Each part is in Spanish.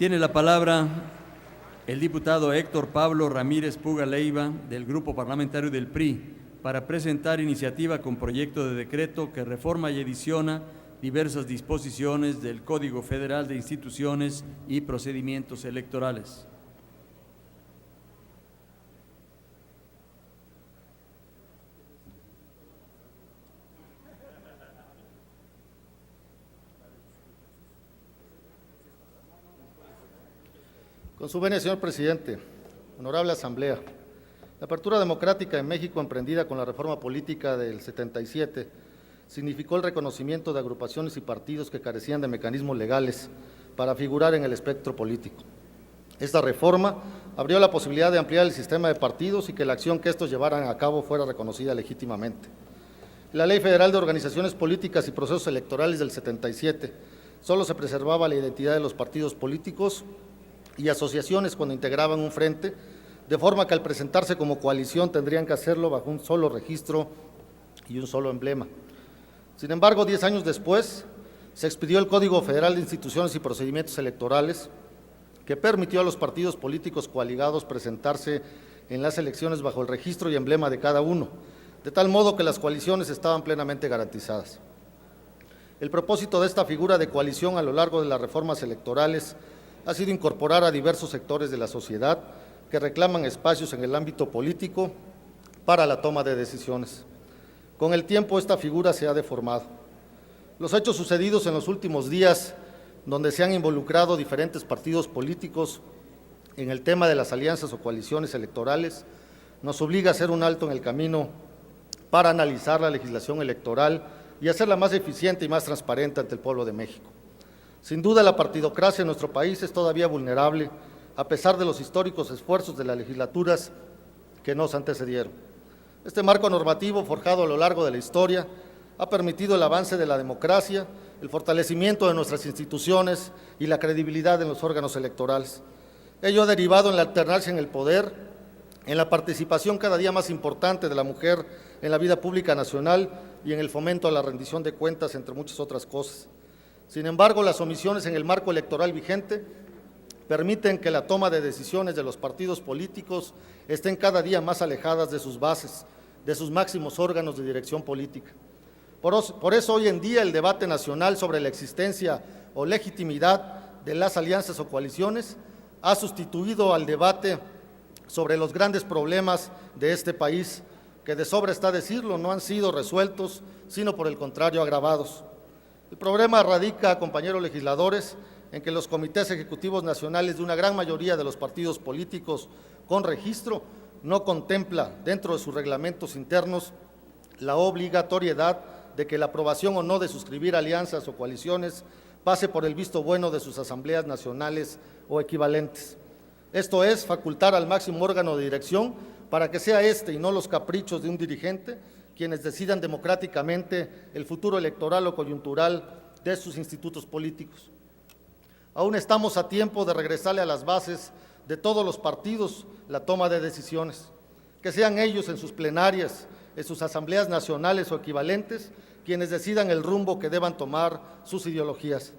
Tiene la palabra el diputado Héctor Pablo Ramírez Puga Leiva, del Grupo Parlamentario del PRI, para presentar iniciativa con proyecto de decreto que reforma y adiciona diversas disposiciones del Código Federal de Instituciones y Procedimientos Electorales. Con su venia, señor presidente, honorable Asamblea, la apertura democrática en México, emprendida con la reforma política del 77, significó el reconocimiento de agrupaciones y partidos que carecían de mecanismos legales para figurar en el espectro político. Esta reforma abrió la posibilidad de ampliar el sistema de partidos y que la acción que estos llevaran a cabo fuera reconocida legítimamente. La Ley Federal de Organizaciones Políticas y Procesos Electorales del 77 solo se preservaba la identidad de los partidos políticos y asociaciones cuando integraban un frente, de forma que al presentarse como coalición tendrían que hacerlo bajo un solo registro y un solo emblema. Sin embargo, 10 años después, se expidió el Código Federal de Instituciones y Procedimientos Electorales, que permitió a los partidos políticos coaligados presentarse en las elecciones bajo el registro y emblema de cada uno, de tal modo que las coaliciones estaban plenamente garantizadas. El propósito de esta figura de coalición a lo largo de las reformas electorales ha sido incorporar a diversos sectores de la sociedad que reclaman espacios en el ámbito político para la toma de decisiones. Con el tiempo, esta figura se ha deformado. Los hechos sucedidos en los últimos días, donde se han involucrado diferentes partidos políticos en el tema de las alianzas o coaliciones electorales, nos obliga a hacer un alto en el camino para analizar la legislación electoral y hacerla más eficiente y más transparente ante el pueblo de México. Sin duda, la partidocracia en nuestro país es todavía vulnerable, a pesar de los históricos esfuerzos de las legislaturas que nos antecedieron. Este marco normativo, forjado a lo largo de la historia, ha permitido el avance de la democracia, el fortalecimiento de nuestras instituciones y la credibilidad en los órganos electorales. Ello ha derivado en la alternancia en el poder, en la participación cada día más importante de la mujer en la vida pública nacional y en el fomento a la rendición de cuentas, entre muchas otras cosas. Sin embargo, las omisiones en el marco electoral vigente permiten que la toma de decisiones de los partidos políticos estén cada día más alejadas de sus bases, de sus máximos órganos de dirección política. Por eso, hoy en día, el debate nacional sobre la existencia o legitimidad de las alianzas o coaliciones ha sustituido al debate sobre los grandes problemas de este país, que de sobra está decirlo, no han sido resueltos, sino por el contrario agravados. El problema radica, compañeros legisladores, en que los comités ejecutivos nacionales de una gran mayoría de los partidos políticos con registro no contempla dentro de sus reglamentos internos la obligatoriedad de que la aprobación o no de suscribir alianzas o coaliciones pase por el visto bueno de sus asambleas nacionales o equivalentes. Esto es, facultar al máximo órgano de dirección para que sea este y no los caprichos de un dirigente quienes decidan democráticamente el futuro electoral o coyuntural de sus institutos políticos. Aún estamos a tiempo de regresarle a las bases de todos los partidos la toma de decisiones, que sean ellos en sus plenarias, en sus asambleas nacionales o equivalentes, quienes decidan el rumbo que deban tomar sus ideologías.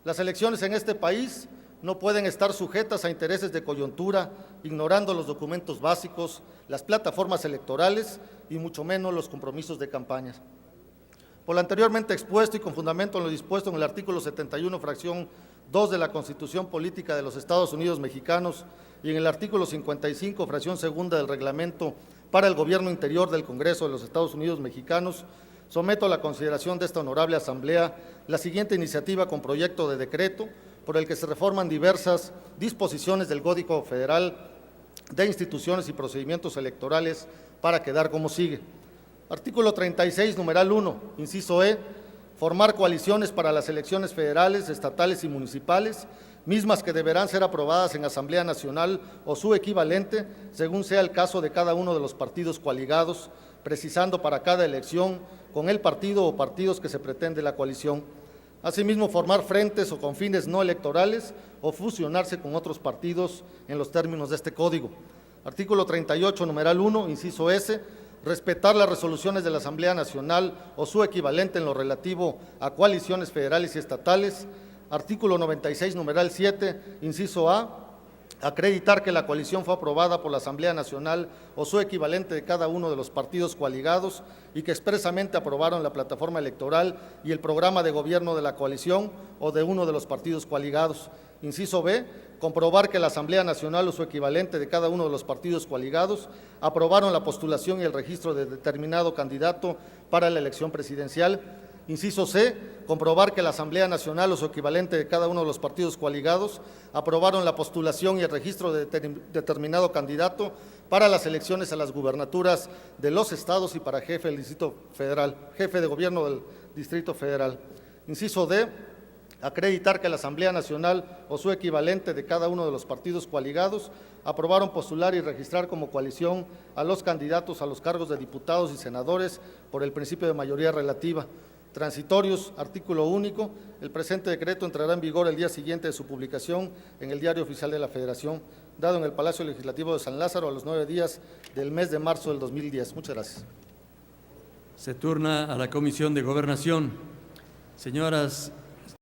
Las elecciones en este país no pueden estar sujetas a intereses de coyuntura, ignorando los documentos básicos, las plataformas electorales y mucho menos los compromisos de campañas. Por lo anteriormente expuesto y con fundamento en lo dispuesto en el artículo 71, fracción 2 de la Constitución Política de los Estados Unidos Mexicanos y en el artículo 55, fracción segunda del Reglamento para el Gobierno Interior del Congreso de los Estados Unidos Mexicanos, someto a la consideración de esta honorable Asamblea la siguiente iniciativa con proyecto de decreto por el que se reforman diversas disposiciones del Código Federal de Instituciones y Procedimientos Electorales para quedar como sigue. Artículo 36, numeral 1, inciso E, formar coaliciones para las elecciones federales, estatales y municipales, mismas que deberán ser aprobadas en Asamblea Nacional o su equivalente, según sea el caso de cada uno de los partidos coaligados, precisando para cada elección con el partido o partidos que se pretende la coalición. Asimismo, formar frentes o con fines no electorales o fusionarse con otros partidos en los términos de este código. Artículo 38, numeral 1, inciso S, respetar las resoluciones de la Asamblea Nacional o su equivalente en lo relativo a coaliciones federales y estatales, Artículo 96, numeral 7, inciso A. Acreditar que la coalición fue aprobada por la Asamblea Nacional o su equivalente de cada uno de los partidos coaligados y que expresamente aprobaron la plataforma electoral y el programa de gobierno de la coalición o de uno de los partidos coaligados. Inciso B. Comprobar que la Asamblea Nacional o su equivalente de cada uno de los partidos coaligados aprobaron la postulación y el registro de determinado candidato para la elección presidencial. Inciso C. Comprobar que la Asamblea Nacional o su equivalente de cada uno de los partidos coaligados aprobaron la postulación y el registro de determinado candidato para las elecciones a las gubernaturas de los estados y para jefe del Distrito Federal, jefe de gobierno del Distrito Federal. Inciso D. Acreditar que la Asamblea Nacional o su equivalente de cada uno de los partidos coaligados aprobaron postular y registrar como coalición a los candidatos a los cargos de diputados y senadores por el principio de mayoría relativa. Transitorios, artículo único. El presente decreto entrará en vigor el día siguiente de su publicación en el Diario Oficial de la Federación, dado en el Palacio Legislativo de San Lázaro a los 9 días del mes de marzo del 2010. Muchas gracias. Se turna a la Comisión de Gobernación. Señoras